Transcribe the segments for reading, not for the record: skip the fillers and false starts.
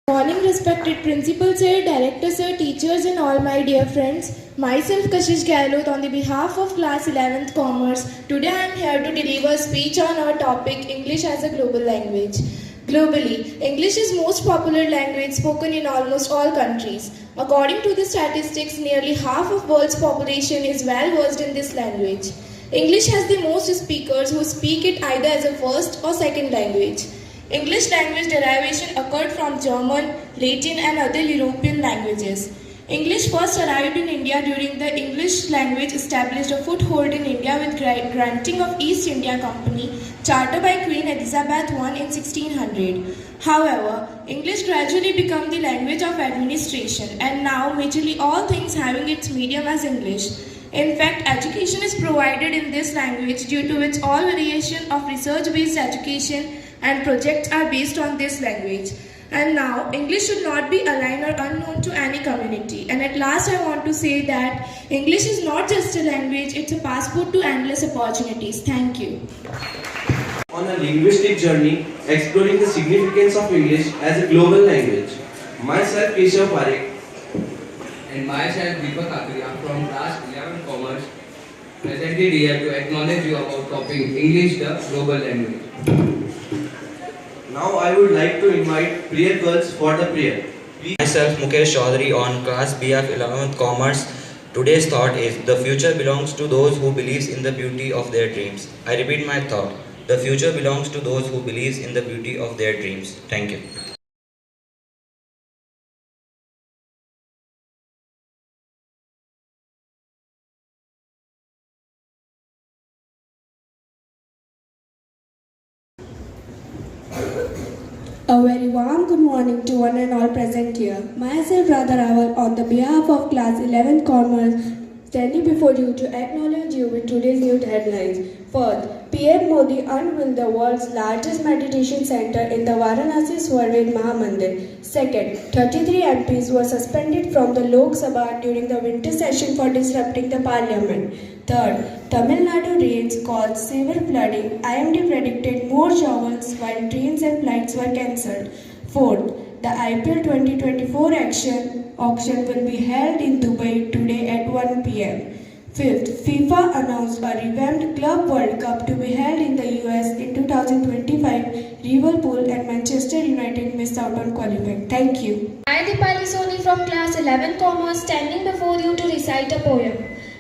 Morning, respected principal sir, director sir, teachers and all my dear friends. Myself Kashish Gahlot on the behalf of class 11th Commerce. Today I am here to deliver a speech on our topic English as a global language. Globally, English is most popular language spoken in almost all countries. According to the statistics, nearly half of world's population is well versed in this language. English has the most speakers who speak it either as a first or second language. English language derivation occurred from German, Latin and other European languages. English first arrived in India during the English language established a foothold in India with granting of East India Company, charter by Queen Elizabeth I in 1600. However, English gradually became the language of administration and now majorly all things having its medium as English. In fact, education is provided in this language due to which all variation of research-based education and projects are based on this language. And now, English should not be aligned or unknown to any community. And at last, I want to say that English is not just a language, it's a passport to endless opportunities. Thank you. On a linguistic journey, exploring the significance of English as a global language. Myself, Keshav Parekh. And myself, Deepak Kakriya from class 11 Commerce, presented here to acknowledge you about topic English, the global language. Now I would like to invite prayer girls for the prayer. Myself Mukesh Chaudhary on class B of 11th Commerce. Today's thought is the future belongs to those who believes in the beauty of their dreams. I repeat my thought. The future belongs to those who believes in the beauty of their dreams. Thank you. A very warm good morning to one and all present here. Myself Radha Rawal on the behalf of class 11 Commerce standing before you to acknowledge you with today's news headlines. First, PM Modi unveiled the world's largest meditation center in the Varanasi Swarved Mahamandir. Second, 33 MPs were suspended from the Lok Sabha during the winter session for disrupting the parliament. Third, Tamil Nadu rains caused severe flooding. IMD predicted more showers while trains and flights were cancelled. Fourth, the IPL 2024 auction will be held in Dubai today at 1 p.m. Fifth, FIFA announced a revamped Club World Cup to be held in the US in 2025. Liverpool and Manchester United missed out on qualifying. Thank you. I, Dipali Soni from class 11 Commerce, standing before you to recite a poem.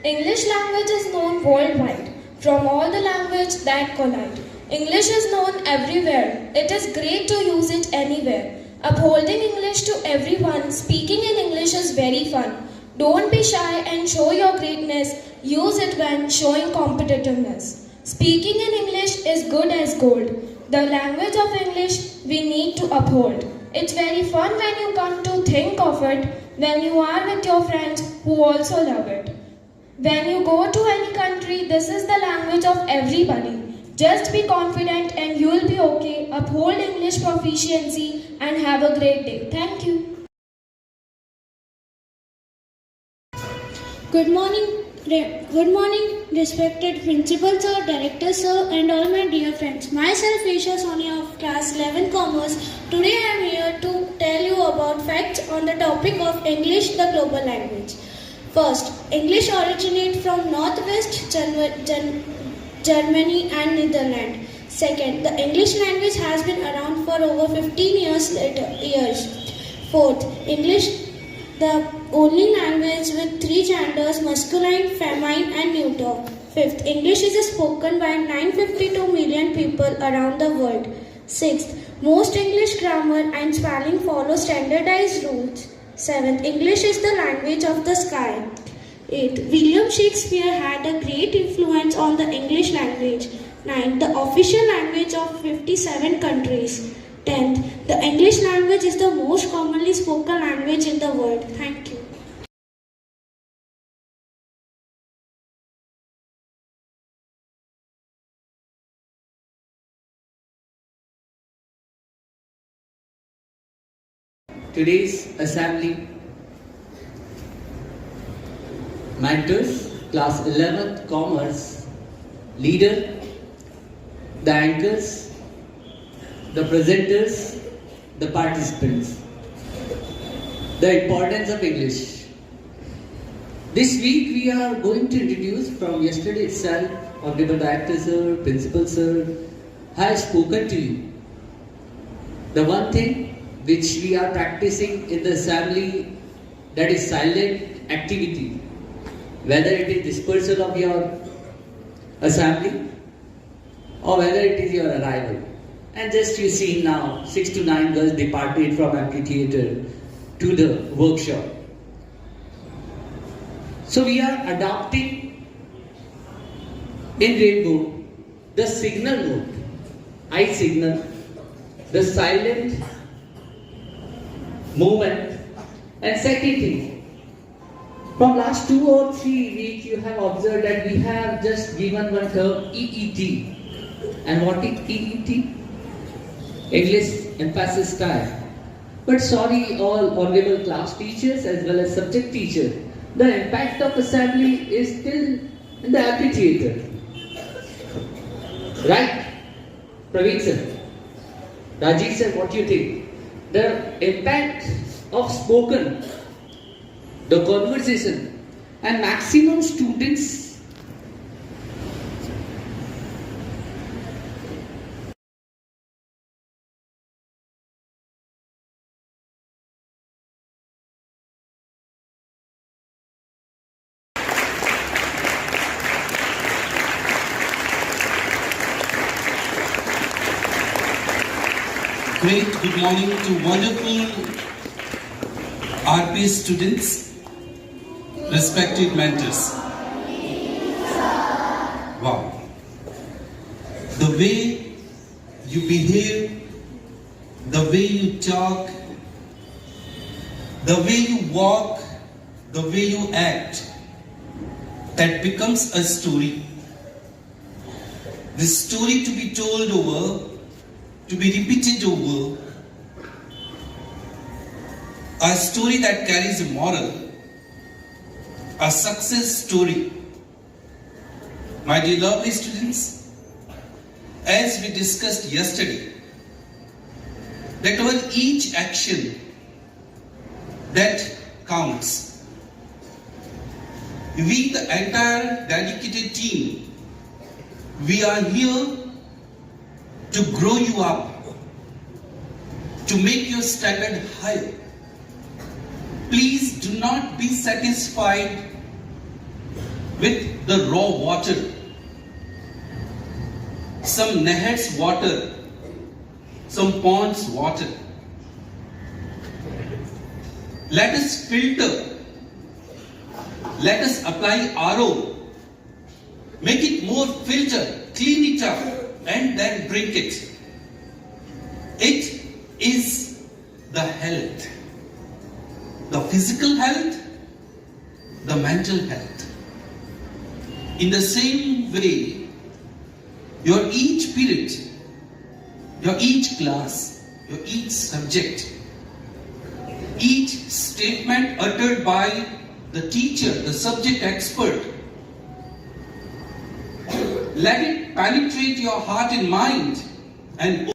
English language is known worldwide, from all the languages that collide. English is known everywhere. It is great to use it anywhere. Upholding English to everyone, speaking in English is very fun. Don't be shy and show your greatness. Use it when showing competitiveness. Speaking in English is good as gold. The language of English we need to uphold. It's very fun when you come to think of it, when you are with your friends who also love it. When you go to any country, this is the language of everybody. Just be confident and you will be okay. Uphold English proficiency and have a great day. Thank you. Good morning, respected principal sir, director sir, and all my dear friends. Myself, Isha Sonia of class 11 Commerce. Today I am here to tell you about facts on the topic of English, the global language. First, English originates from Northwest Germany and Netherlands. Second, the English language has been around for over 15 years. Fourth, English the only language with three genders, masculine, feminine and neuter. Fifth, English is spoken by 952 million people around the world. Sixth, most English grammar and spelling follow standardized rules. Seventh, English is the language of the sky. Eighth, William Shakespeare had a great influence on the English language. Ninth, the official language of 57 countries. 10th, the English language is the most commonly spoken language in the world. Thank you. Today's assembly mentors, class 11th Commerce, leader, the anchors, the presenters, the participants. the importance of English. This week we are going to introduce from yesterday itself, Honorable Director Sir, Principal Sir has spoken to you. The one thing which we are practicing in the assembly, that is silent activity, whether it is dispersal of your assembly or whether it is your arrival. And just you see now, 6 to 9 girls departed from amphitheatre to the workshop. So we are adopting in Rainbow the signal mode, eye signal, the silent movement. And second thing, from last 2 or 3 weeks you have observed that we have just given one term EET. And what is EET? English emphasis time. But sorry all honorable class teachers as well as subject teachers, the impact of assembly is still in the amphitheatre. Right? Praveen sir, Rajiv sir, what do you think? The impact of spoken, the conversation, and maximum students Great good morning to wonderful RP students, respected mentors. Wow. The way you behave, the way you talk, the way you walk, the way you act, that becomes a story. This story to be told over, to be repeated over, a story that carries a moral, a success story. My dear lovely students, as we discussed yesterday, that our each action that counts. We, the entire dedicated team, we are here to grow you up, to make your standard higher. Please do not be satisfied with the raw water, some nahar's water, some pond's water. Let us filter, let us apply RO, make it more filter, clean it up, and then drink it. It is the health, the physical health, the mental health. In the same way, your each period, your each class, your each subject, each statement uttered by the teacher, the subject expert, let it penetrate your heart and mind and